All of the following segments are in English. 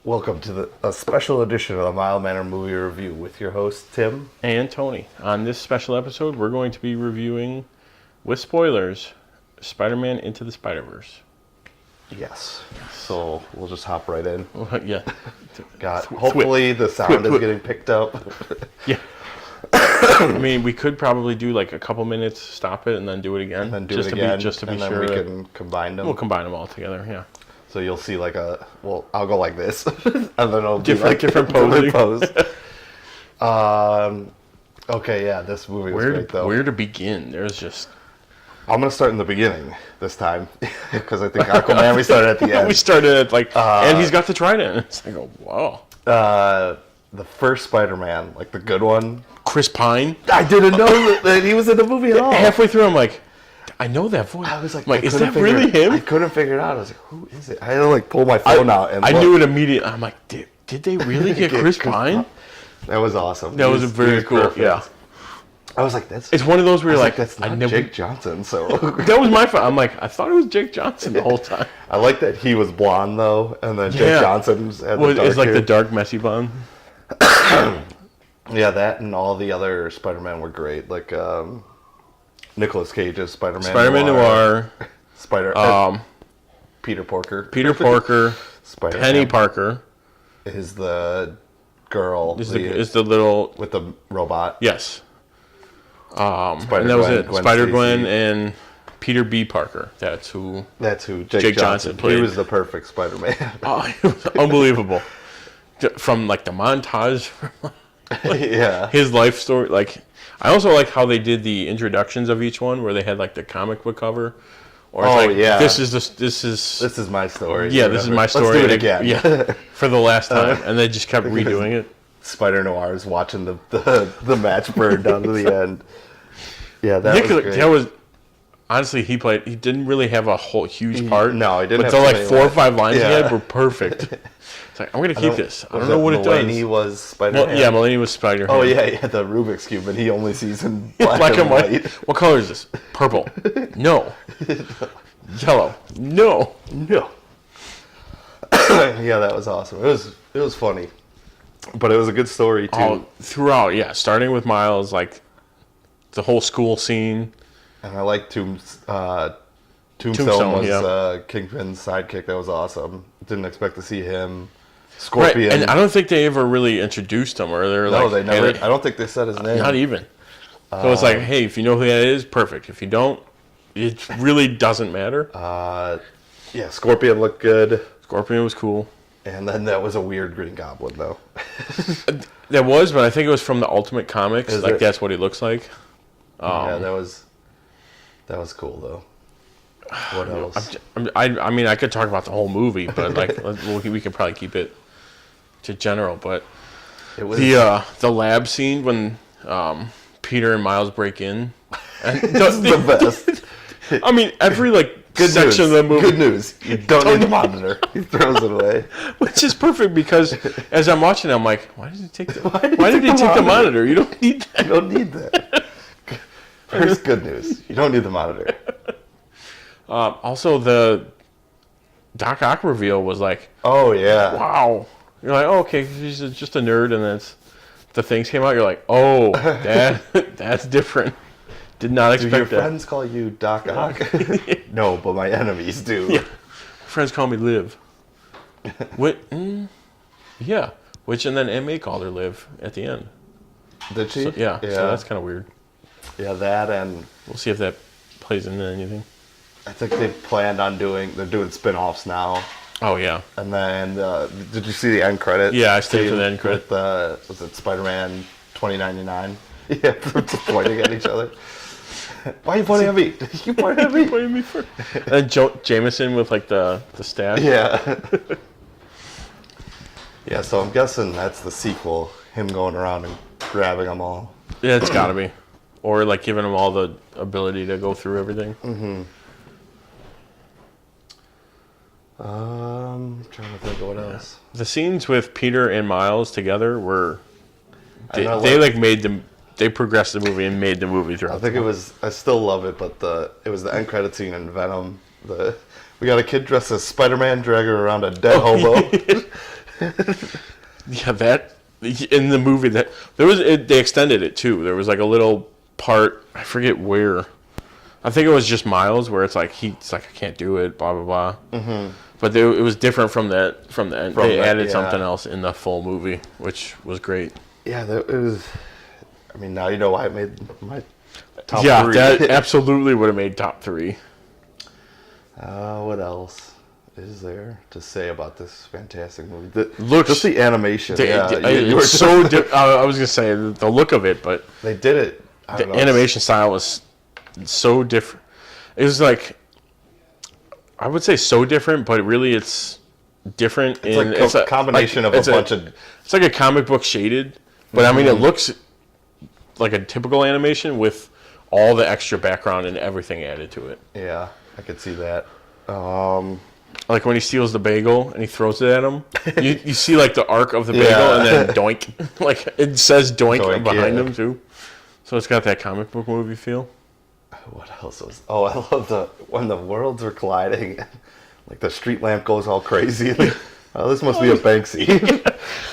Welcome to a special edition of the Mild Manner Movie Review with your host, Tim. And Tony. On this special episode, we're going to be reviewing, with spoilers, Spider-Man Into the Spider-Verse. Yes. So we'll just hop right in. Yeah. Hopefully the sound is getting picked up. Yeah. I mean, we could probably do like a couple minutes, stop it, and then do it again. And then do it again. Just to be and sure. then we can combine them. We'll combine them all together, yeah. So you'll see I'll go like this. And then it'll be different posing. pose. Okay, yeah, this movie was great though. Where to begin? There's just... I'm going to start in the beginning this time. Because I think Aquaman, we started at the end. We started at and he's got the trident. It's like, oh, wow. The first Spider-Man, like the good one. Chris Pine. I didn't know that he was in the movie at all. Halfway through, I'm like, I know that voice. I was like, is that really him? I couldn't figure it out. I was like, who is it? I had to pull my phone out and I knew it immediately. I'm like, did they really get Chris Pine? That was awesome. That was very cool. Perfect. Yeah. I was like, it's one of those where you're like, that's not Jake Johnson. So that was my fault. I'm like, I thought it was Jake Johnson the whole time. I like that he was blonde though, and then Jake Johnson had the dark it's like hair. the dark messy blonde. Yeah, that and all the other Spider-Man were great. Like Nicolas Cage's Spider-Man. Spider-Man Noir. Peter Porker. Peter Porker. Penny Parker is the girl. Is the little with the robot. Yes. And that was it. Spider-Gwen and Peter B. Parker. That's who Jake Johnson played. He was the perfect Spider-Man. Oh, it was unbelievable. From the montage, yeah, his life story. I also like how they did the introductions of each one, where they had the comic book cover. Or this is my story. Yeah, this is my story. Let's do it again. Yeah, for the last time, and they just kept redoing it. Spider-Noir is watching the match burn down to the end. Yeah, that was great. That was honestly he didn't really have a whole huge part. No, he didn't. But the 4 or 5 lines he had were perfect. It's like, I'm gonna keep this. I don't know what it does. Mulaney was Spider-Man. Well, yeah, Mulaney was Spider-Man. Oh yeah, the Rubik's Cube, and he only sees in black and white. What color is this? Purple. No. Yellow. No. Yeah, that was awesome. It was funny, but it was a good story too. All throughout, yeah. Starting with Miles, the whole school scene. And I like Tombstone was Kingpin's sidekick. That was awesome. Didn't expect to see him. Scorpion. Right, and I don't think they ever really introduced him, or they never. I don't think they said his name. Not even. So it's like, hey, if you know who that is, perfect. If you don't, it really doesn't matter. Yeah, Scorpion looked good. Scorpion was cool. And then that was a weird Green Goblin, though. That was, but I think it was from the Ultimate Comics. That's what he looks like. Yeah, that was cool, though. What else? I mean, I could talk about the whole movie, but we could probably keep it to general. But it was the lab scene when Peter and Miles break in. And the best. I mean, every good section news. Of the movie. Good news. You don't need the monitor. He throws it away. Which is perfect because as I'm watching it, I'm like, why did he take the monitor? You don't need that. You don't need that. First, good news. You don't need the monitor. Also, the Doc Ock reveal was like, oh yeah, wow. You're like, oh, okay, he's just a nerd, and then the things came out. You're like, oh, that's different. Did not expect that. Do your friends call you Doc Ock? No, but my enemies do. Yeah. Friends call me Liv. What? Yeah. Which, and then Aunt May called her Liv at the end. Did she? So, yeah. So that's kind of weird. Yeah, that and... We'll see if that plays into anything. I think they planned on they're doing spin-offs now. Oh, yeah. And then, did you see the end credits? Yeah, I stayed for the end credits. Was it Spider-Man 2099? Yeah, they're just pointing at each other. Why are you pointing at me? You pointed at me. You pointed at me first. And Jameson with the staff. Yeah. Yeah, so I'm guessing that's the sequel. Him going around and grabbing them all. Yeah, it's got to be. Or giving them all the ability to go through everything. Mm-hmm. Trying to think of what else. The scenes with Peter and Miles together were... They progressed the movie and made the movie throughout. I think I still love it, but it was the end credit scene in Venom. We got a kid dressed as Spider-Man dragging around a dead hobo. Yeah, that in the movie that they extended it too. There was like a little part, I forget where. I think it was just Miles where it's like he's like, I can't do it, blah blah blah. Mm-hmm. But it was different from that. They added something else in the full movie, which was great. Yeah, it was. I mean, now you know why it made my top 3. Yeah, that absolutely would have made top 3. What else is there to say about this fantastic movie? Just the animation. It's so. I was gonna say the look of it, but they did it. The animation style was so different. It was like, I would say so different, but really it's different. It's a combination of a bunch of. It's like a comic book shaded, but I mean it looks like a typical animation with all the extra background and everything added to it. Yeah, I could see that. Like when he steals the bagel and he throws it at him, you see like the arc of the bagel and then doink. Like it says doink behind him too. So it's got that comic book movie feel. What else was? Oh, I love when the worlds are colliding, like the street lamp goes all crazy. Like, oh, this must be a Banksy.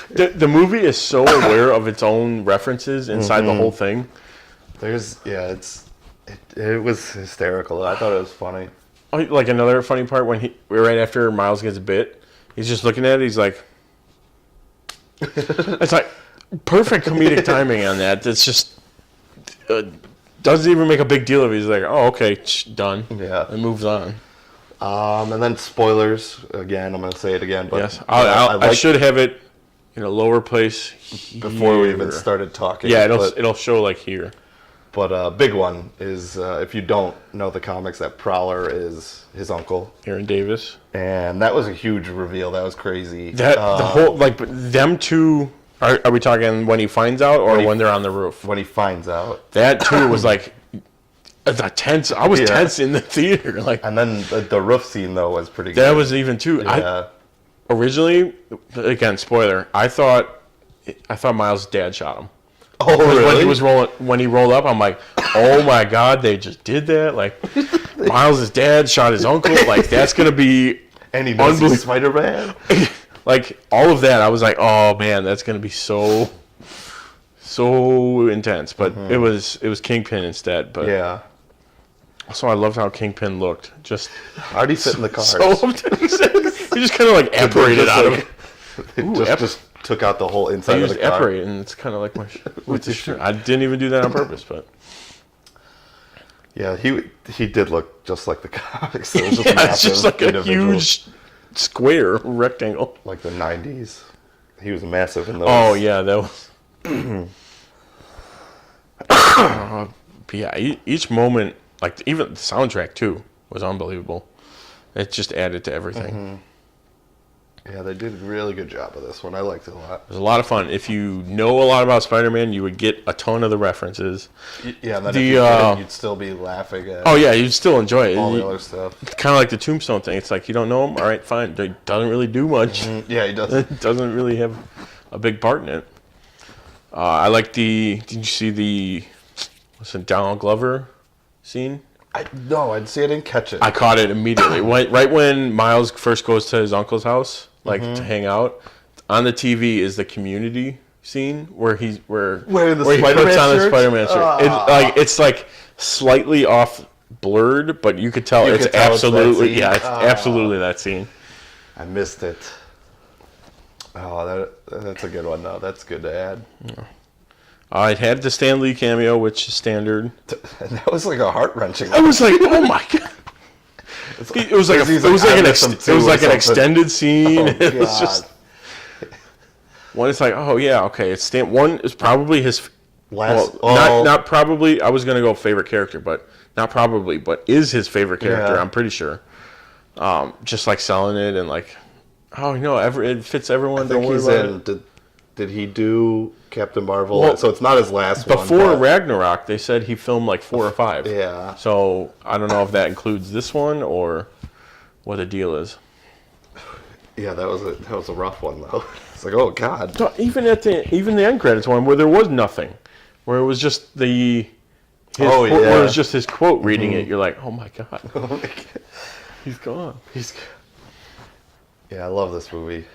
The movie is so aware of its own references inside the whole thing. It was hysterical. I thought it was funny. Like another funny part when right after Miles gets bit, he's just looking at it. He's like, it's like perfect comedic timing on that. It's just doesn't even make a big deal of it. He's like, oh, okay, done. Yeah, and moves on. And then spoilers again. I'm gonna say it again, but yes, I should have it in a lower place here. Before we even started talking. Yeah, it'll show like here. But big one is if you don't know the comics, that Prowler is his uncle, Aaron Davis, and that was a huge reveal. That was crazy. That the whole them two. Are we talking when he finds out or when they're on the roof? When he finds out. That too was like tense. I was tense in the theater. Like, and then the roof scene though was pretty good. That was even too. Yeah. Originally, again, spoiler. I thought Miles' dad shot him. Oh, really? When he rolled up, I'm like, oh my god, they just did that. Like, Miles' dad shot his uncle. Like, that's gonna be and he knows he's Spider-Man. Like all of that, I was like, oh man, that's gonna be so intense. But it was Kingpin instead. But yeah. Also, I loved how Kingpin looked. Just how'd he fit in the cars? He just kind of like apparated out of it. Just took out the whole inside of the car. Apparate, and it's kind of like with the shirt. I didn't even do that on purpose, but yeah, he did look just like the comics. It was just it's just like a huge square rectangle, like the '90s. He was massive in those. Oh yeah, that was. Yeah, each moment, like even the soundtrack too, was unbelievable. It just added to everything. Mm-hmm. Yeah, they did a really good job of this one. I liked it a lot. It was a lot of fun. If you know a lot about Spider-Man, you would get a ton of the references. Yeah, and then if you didn't, you'd still be laughing at. Oh yeah, you'd still enjoy it. All the other stuff. It's kind of like the Tombstone thing. It's like you don't know him. All right, fine. It doesn't really do much. Mm-hmm. Yeah, he doesn't. It doesn't really have a big part in it. I like the. Did you see the? What's it? Donald Glover scene? No, I didn't catch it. I caught it immediately. Right when Miles first goes to his uncle's house, to hang out, on the TV is the Community scene where he puts on the Spider-Man shirt. It's like slightly off blurred, but you could tell it's absolutely absolutely that scene. I missed it. Oh, that's a good one though. That's good to add. Yeah. It had the Stan Lee cameo, which is standard. And that was like a heart-wrenching. I was like, oh my god. It was like an extended scene. Oh, it was just one. It's like, oh yeah, okay. It's one is probably his not probably. I was gonna go favorite character, but not probably, but is his favorite character. Yeah. I'm pretty sure. Just like selling it and like, oh no, it fits everyone. Don't worry about it. Did he do Captain Marvel? Well, so it's not his last one. Before Ragnarok, they said he filmed like 4 or 5. Yeah. So I don't know if that includes this one or what the deal is. Yeah, that was a rough one though. It's like, oh god. So even the end credits one where there was nothing, where it was just where it was just his quote reading it. You're like, oh my god. Oh my god. He's gone. Yeah, I love this movie.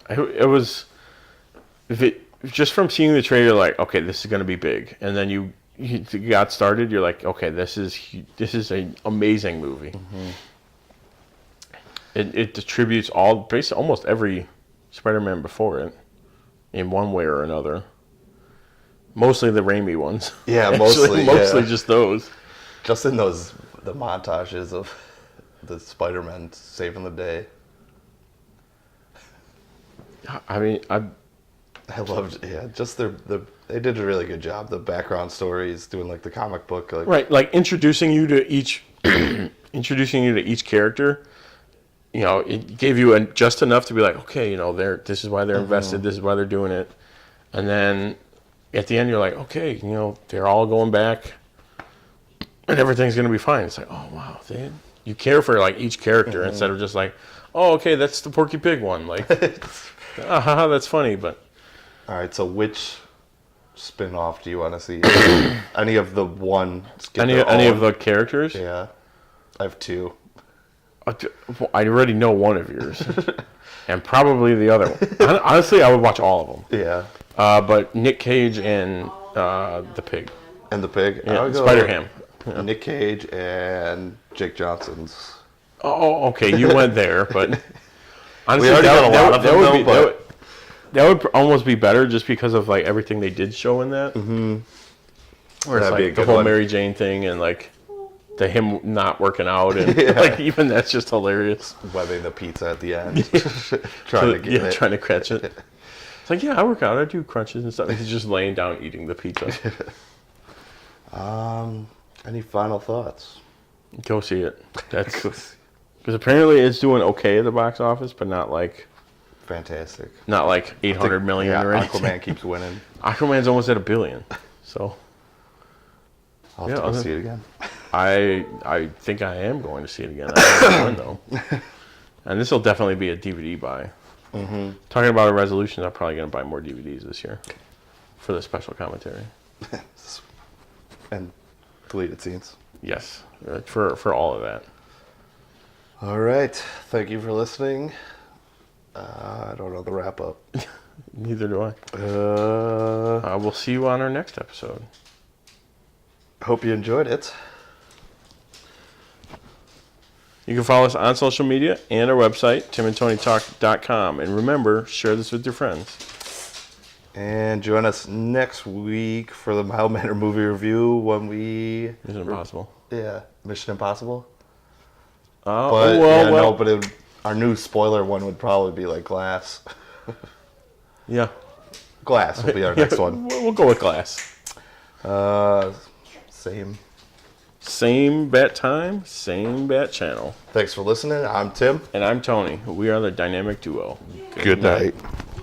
It was just from seeing the trailer, like, okay, this is going to be big, and then you got started. You're like, okay, this is an amazing movie. Mm-hmm. It distributes basically almost every Spider-Man before it in one way or another. Mostly the Raimi ones. Yeah, mostly just those. Just in the montages of the Spider-Man saving the day. I mean, I loved, just they did a really good job. The background stories, doing like the comic book, right, like introducing you to each character. You know, it gave you just enough to be like, okay, you know, this is why they're invested, this is why they're doing it, and then at the end you're like, okay, you know, they're all going back, and everything's gonna be fine. It's like, oh wow, you care for like each character instead of just like, oh, okay, that's the Porky Pig one, like, that's funny, but. All right, so which spin-off do you want to see? Any of the one? Any of the characters? Yeah, I have two. I already know one of yours, and probably the other one. Honestly, I would watch all of them. Yeah. But Nick Cage and the pig. And the pig? Yeah, Spider-Ham. Yeah. Nick Cage and Jake Johnson's. Oh, okay, you went there, but honestly, we already got a lot of them, though, that would almost be better just because of like everything they did show in that. Mm-hmm. Where it's like the whole Mary Jane thing and like him not working out and like even that's just hilarious. Webbing the pizza at the end, trying to catch it. It's like, yeah, I work out, I do crunches and stuff. He's just laying down eating the pizza. Any final thoughts? Go see it. That's because apparently it's doing okay at the box office, but not like. Fantastic. Not like 800 million or anything. Aquaman keeps winning. Aquaman's almost at $1 billion. So I'll have to go see it again. I think I am going to see it again. I don't know when though. And this will definitely be a DVD buy. Mm-hmm. Talking about a resolution, I'm probably going to buy more DVDs this year for the special commentary. And deleted scenes. Yes, for all of that. All right. Thank you for listening. I don't know the wrap up. Neither do I. We'll see you on our next episode. Hope you enjoyed it. You can follow us on social media and our website, timandtonytalk.com. And remember, share this with your friends. And join us next week for the Mild Manner movie review when we... Mission Impossible. Yeah, Mission Impossible. But our new spoiler one would probably be like Glass. Yeah. Glass will be our next one. We'll go with Glass. Same bat time, same bat channel. Thanks for listening. I'm Tim. And I'm Tony. We are the dynamic duo. Good night.